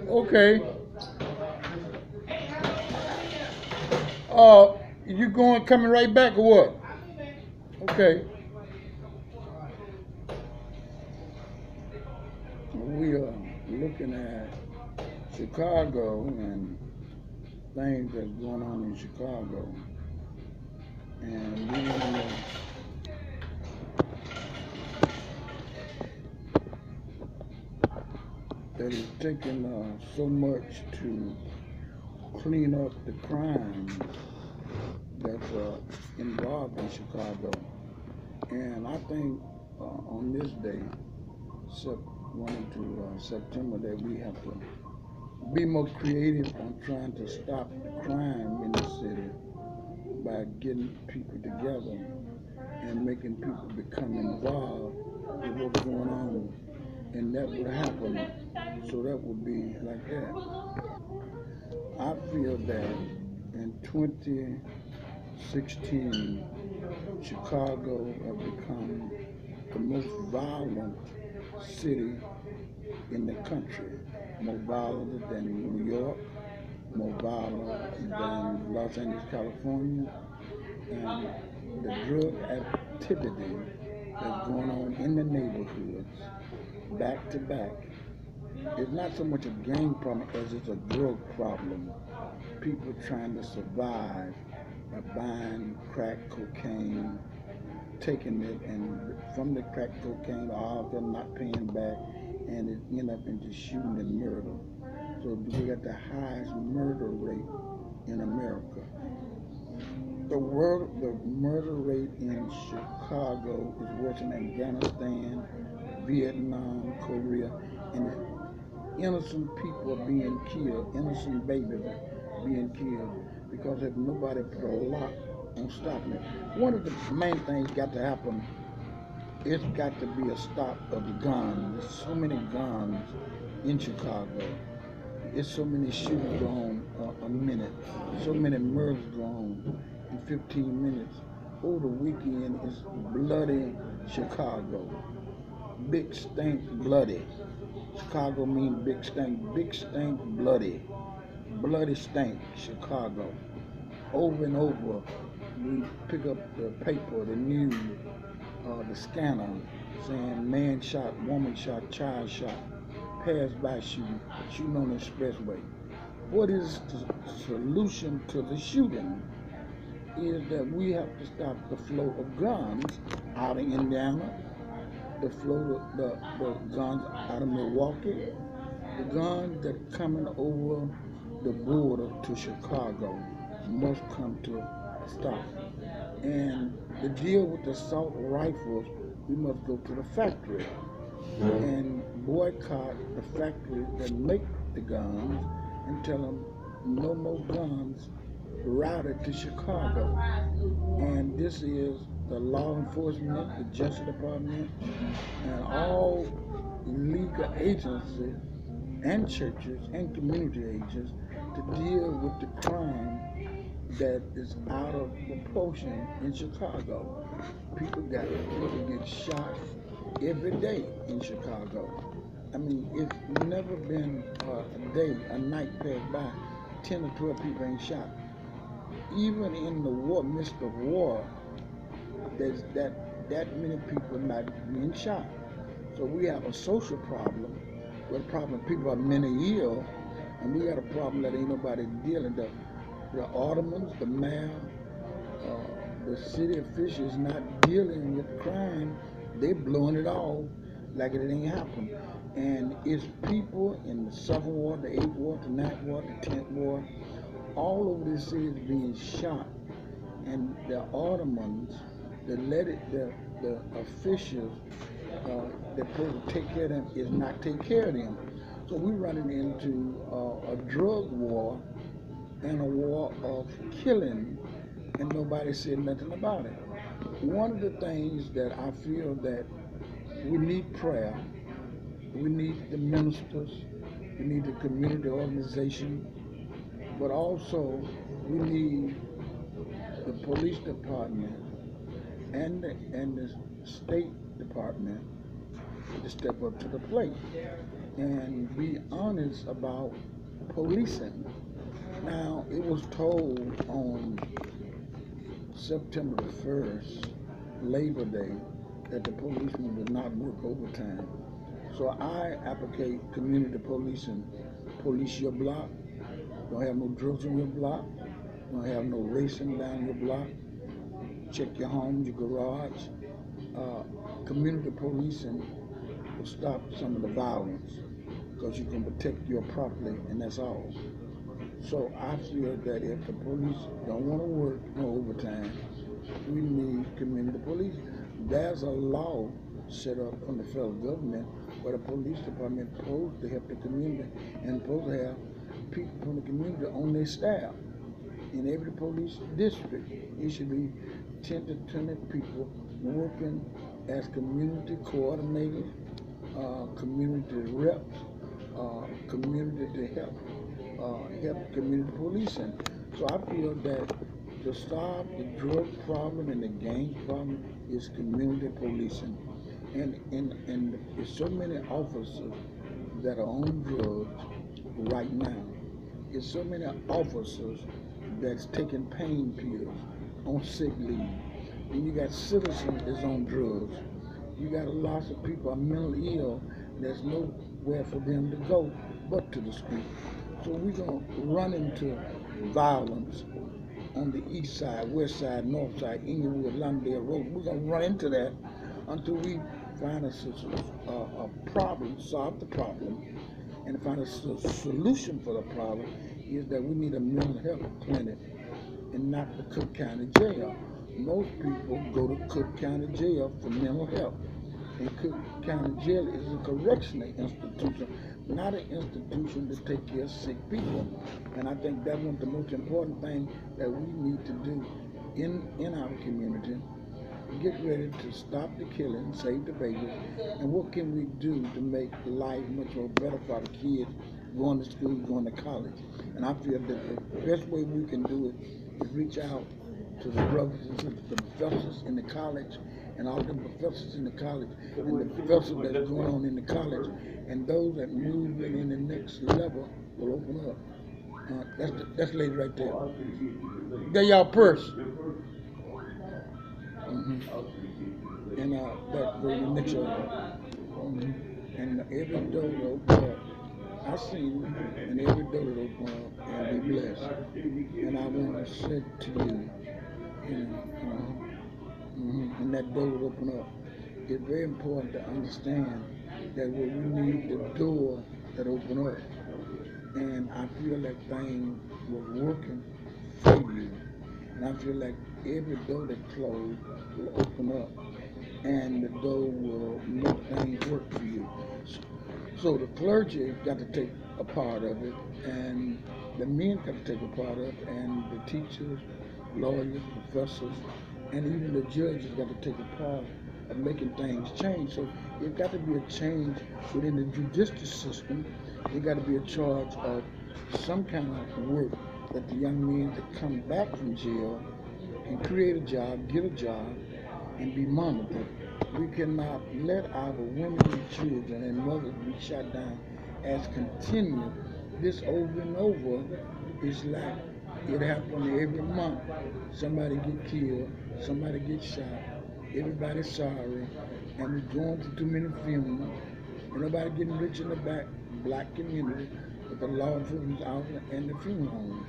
Okay. You coming right back or what? Okay. We are looking at Chicago and things that's going on in Chicago, and we want to that it's taken so much to clean up the crime that's involved in Chicago. And I think on this day, 1 to September, that we have to be more creative on trying to stop the crime in the city by getting people together and making people become involved with what's going on. And that would happen. So that would be like that. I feel that in 2016, Chicago have become the most violent city in the country, more violent than New York, more violent than Los Angeles, California, and the drug activity that's going on in the neighborhoods, back to back, is not so much a gang problem as it's a drug problem. People trying to survive by buying crack cocaine, taking it, and from the crack cocain, all of them not paying back, and it end up into shooting and murder. So we got the highest murder rate in America. The murder rate in Chicago is worse than Afghanistan, Vietnam, Korea, and innocent people are being killed, innocent babies are being killed because if nobody put a lock on stopping it. One of the main things got to happen. It's got to be a stop of guns. There's so many guns in Chicago. It's so many shootings go on a minute. So many murders go on in 15 minutes. Over the weekend, it's bloody Chicago. Big stink bloody. Chicago means big stink bloody. Bloody stink Chicago. Over and over, we pick up the paper, the news, the scanner, saying man shot, woman shot, child shot, pass by shooting on the expressway. What is the solution to the shooting? Is that we have to stop the flow of guns out of Indiana, the flow of the guns out of Milwaukee, the guns that are coming over the border to Chicago must come to a stop. And to deal with the assault rifles, we must go to the factory and boycott the factories that make the guns and tell them no more guns routed to Chicago. And this is the law enforcement, the Justice Department, and all legal agencies and churches and community agents to deal with the crime that is out of proportion in Chicago. People get shot every day in Chicago. I mean, it's never been a day, a night passed by, 10 or 12 people ain't shot. Even in the midst of war, there's that many people not being shot. So we have a social problem. With a problem people are mentally ill, and we got a problem that ain't nobody dealing with. The aldermen, the mayor, the city officials not dealing with crime. They blowing it off like it ain't happened. And it's people in the 7th Ward, the 8th Ward, the 9th Ward, the 10th Ward, all over this city is being shot. And the aldermen, the officials that supposed to take care of them is not taking care of them. So we're running into a drug war and a war of killing, and nobody said nothing about it. One of the things that I feel that we need prayer, we need the ministers, we need the community organization, but also we need the police department and the state department to step up to the plate and be honest about policing. Now, it was told on September the 1st, Labor Day, that the policemen would not work overtime. So I advocate community policing. Police your block. Don't have no drugs in your block. Don't have no racing down your block. Check your home, your garage. Community policing will stop some of the violence because you can protect your property, and that's all. So I feel that if the police don't want to work no overtime, we need community police. There's a law set up from the federal government where the police department is supposed to help the community and supposed to have people from the community on their staff. In every police district, it should be 10 to 20 people working as community coordinators, community reps, community to help community policing. So I feel that to stop the drug problem and the gang problem is community policing. And there's so many officers that are on drugs right now. There's so many officers that's taking pain pills on sick leave. And you got citizens that's on drugs. You got lots of people are mentally ill. There's nowhere for them to go but to the street. So we're going to run into violence on the east side, west side, north side, Inglewood, Lawndale Road. We're going to run into that until we find a problem, solve the problem, and find a solution for the problem is that we need a mental health clinic and not the Cook County Jail. Most people go to Cook County Jail for mental health. And Cook County Jail is a correctional institution, not an institution to take care of sick people. And I think that's one of the most important things that we need to do in our community. Get ready to stop the killing, save the babies, and what can we do to make life much more better for our kids going to school, going to college. And I feel that the best way we can do it is reach out to the brothers and sisters, the professors in the college, and all the professors in the college, and the professors that's going on in the college, and those that move in the next level will open up. That's lady right there. They're y'all purse. Mm-hmm. And that goes the next level. Mm-hmm. And every door that open up, I seen it, and every door that open up, and be blessed. And I want to say to you, and that door will open up. It's very important to understand that we need the door that open up. And I feel that thing was working for you. And I feel like every door that closed will open up, and the door will make things work for you. So the clergy got to take a part of it, and the men got to take a part of it, and the teachers, lawyers, professors, and even the judges got to take a part of making things change. So there's got to be a change within the judicial system. There got to be a charge of some kind of work that the young men that come back from jail can create a job, get a job, and be monitored. We cannot let our women and children and mothers be shot down as continued. This over and over is like it happens every month. Somebody get killed, somebody get shot, everybody's sorry, and we're going to too many funerals. And nobody getting rich in the black community with the law enforcement officer and the funeral homes.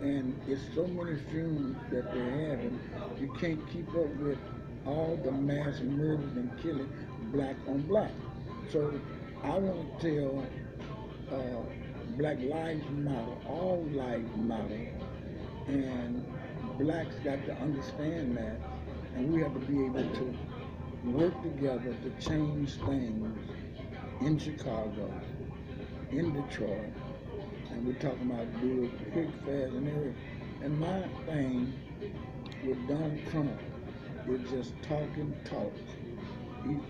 And it's so many funerals that they're having, you can't keep up with all the mass murders and killing black on black. So I want to tell Black Lives Matter, all lives matter, and blacks got to understand that, and we have to be able to work together to change things in Chicago, in Detroit, and we're talking about do it quick, fast, and everything. And my thing with Donald Trump is just talking talk.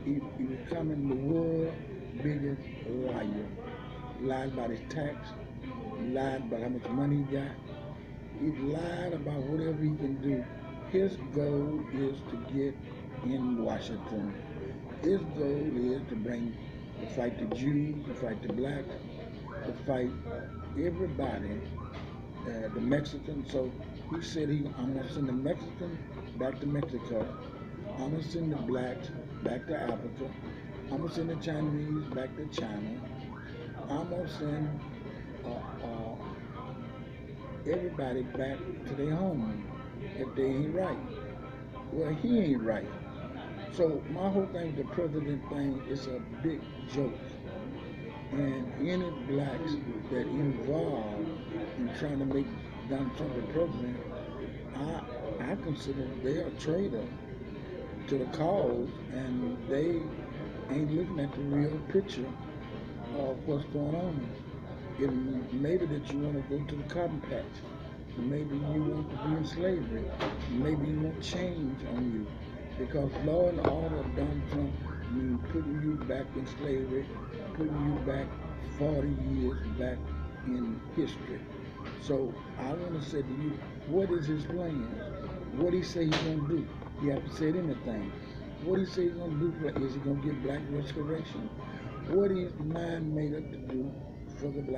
He becoming the world's biggest liar. Lied about his tax, lied about how much money he got. He lied about whatever he can do. His goal is to get in Washington. His goal is to fight the Jews, to fight the blacks, to fight everybody, the Mexicans. So he said, I'm going to send the Mexicans back to Mexico. I'm going to send the blacks back to Africa. I'm going to send the Chinese back to China. I'm going to send everybody back to their home if they ain't right. Well, he ain't right. So my whole thing with the president thing is a big joke. And any blacks that involved in trying to make Donald Trump the president, I consider they're a traitor to the cause, and they ain't looking at the real picture of what's going on. It maybe that you want to go to the cotton patch. Maybe you want to be in slavery. Maybe you want change on you. Because law and order of Donald Trump means putting you back in slavery, putting you back 40 years back in history. So I want to say to you, what is his plan? What he say he's going to do? He hasn't said anything. What he say he's going to do? Is he going to get black restoration? What is mind made up to do for the black?